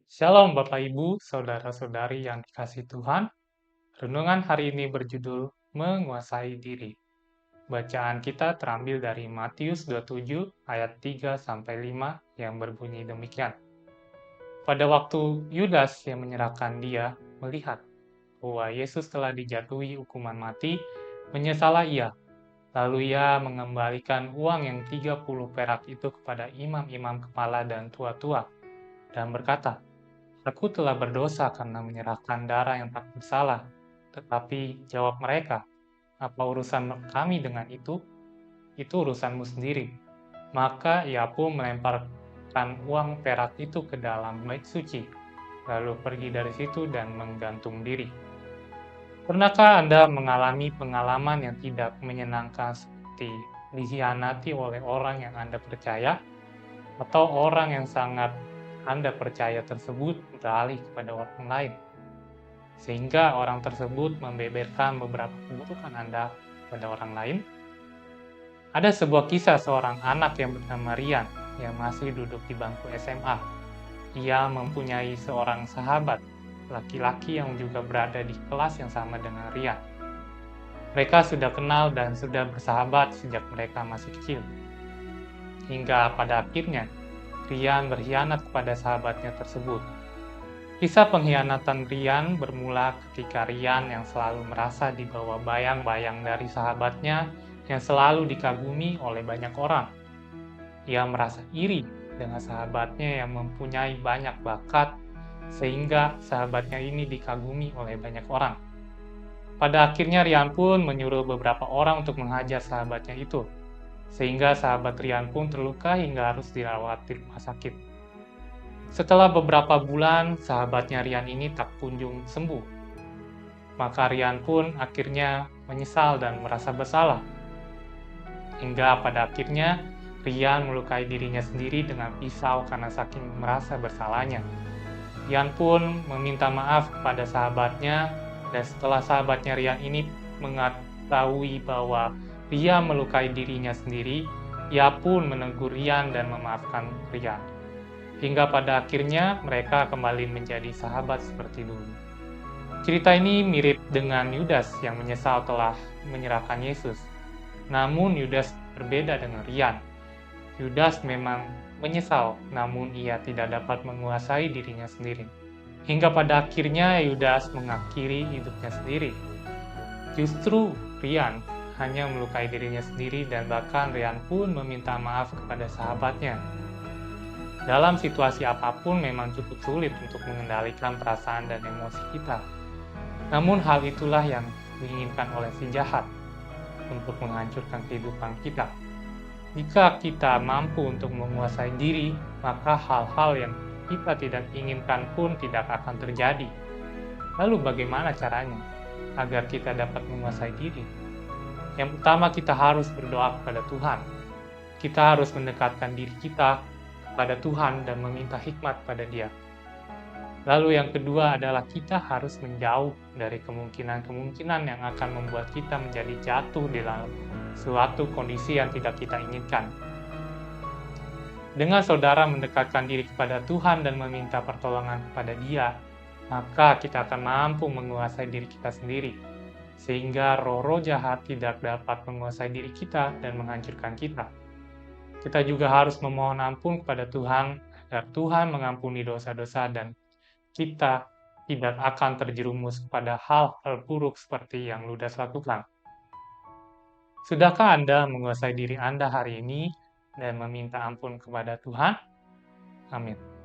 Shalom Bapak Ibu, Saudara-saudari yang dikasihi Tuhan. Renungan hari ini berjudul Menguasai Diri. Bacaan kita terambil dari Matius 27 ayat 3-5 yang berbunyi demikian. Pada waktu Yudas yang menyerahkan dia melihat bahwa Yesus telah dijatuhi hukuman mati, menyesallah ia. Lalu ia mengembalikan uang yang 30 perak itu kepada imam-imam kepala dan tua-tua dan berkata, "Aku telah berdosa karena menyerahkan darah yang tak bersalah." Tetapi jawab mereka, "Apa urusan kami dengan itu? Itu urusanmu sendiri." Maka ia pun melemparkan uang perak itu ke dalam bait suci, lalu pergi dari situ dan menggantung diri. Pernahkah Anda mengalami pengalaman yang tidak menyenangkan seperti dikhianati oleh orang yang Anda percaya, atau orang yang sangat Anda percaya tersebut beralih kepada orang lain, sehingga orang tersebut membeberkan beberapa keburukan Anda pada orang lain? Ada sebuah kisah seorang anak yang bernama Rian yang masih duduk di bangku SMA. Ia mempunyai seorang sahabat laki-laki yang juga berada di kelas yang sama dengan Rian. Mereka sudah kenal dan sudah bersahabat sejak mereka masih kecil. Hingga pada akhirnya, Rian berkhianat kepada sahabatnya tersebut. Kisah pengkhianatan Rian bermula ketika Rian yang selalu merasa di bawah bayang-bayang dari sahabatnya yang selalu dikagumi oleh banyak orang. Ia merasa iri dengan sahabatnya yang mempunyai banyak bakat, sehingga sahabatnya ini dikagumi oleh banyak orang. Pada akhirnya Rian pun menyuruh beberapa orang untuk menghajar sahabatnya itu, sehingga sahabat Rian pun terluka hingga harus dirawat di rumah sakit. Setelah beberapa bulan, sahabatnya Rian ini tak kunjung sembuh. Maka Rian pun akhirnya menyesal dan merasa bersalah. Hingga pada akhirnya, Rian melukai dirinya sendiri dengan pisau karena saking merasa bersalahnya. Rian pun meminta maaf kepada sahabatnya, dan setelah sahabatnya Rian ini mengetahui bahwa Rian melukai dirinya sendiri, ia pun menegur Rian dan memaafkan Rian. Hingga pada akhirnya mereka kembali menjadi sahabat seperti dulu. Cerita ini mirip dengan Yudas yang menyesal telah menyerahkan Yesus. Namun Yudas berbeda dengan Rian. Yudas memang menyesal, namun ia tidak dapat menguasai dirinya sendiri. Hingga pada akhirnya Yudas mengakhiri hidupnya sendiri. Justru Rian hanya melukai dirinya sendiri dan bahkan Rian pun meminta maaf kepada sahabatnya. Dalam situasi apapun memang cukup sulit untuk mengendalikan perasaan dan emosi kita. Namun hal itulah yang diinginkan oleh si jahat untuk menghancurkan kehidupan kita. Jika kita mampu untuk menguasai diri, maka hal-hal yang kita tidak inginkan pun tidak akan terjadi. Lalu bagaimana caranya agar kita dapat menguasai diri? Yang pertama, kita harus berdoa kepada Tuhan. Kita harus mendekatkan diri kita kepada Tuhan dan meminta hikmat pada Dia. Lalu yang kedua adalah kita harus menjauh dari kemungkinan-kemungkinan yang akan membuat kita menjadi jatuh di dalam suatu kondisi yang tidak kita inginkan. Dengan saudara mendekatkan diri kepada Tuhan dan meminta pertolongan kepada Dia, maka kita akan mampu menguasai diri kita sendiri, sehingga roh-roh jahat tidak dapat menguasai diri kita dan menghancurkan kita. Kita juga harus memohon ampun kepada Tuhan, agar Tuhan mengampuni dosa-dosa dan kita tidak akan terjerumus kepada hal-hal buruk seperti yang Yudas lakukan. Sudahkah Anda menguasai diri Anda hari ini dan meminta ampun kepada Tuhan? Amin.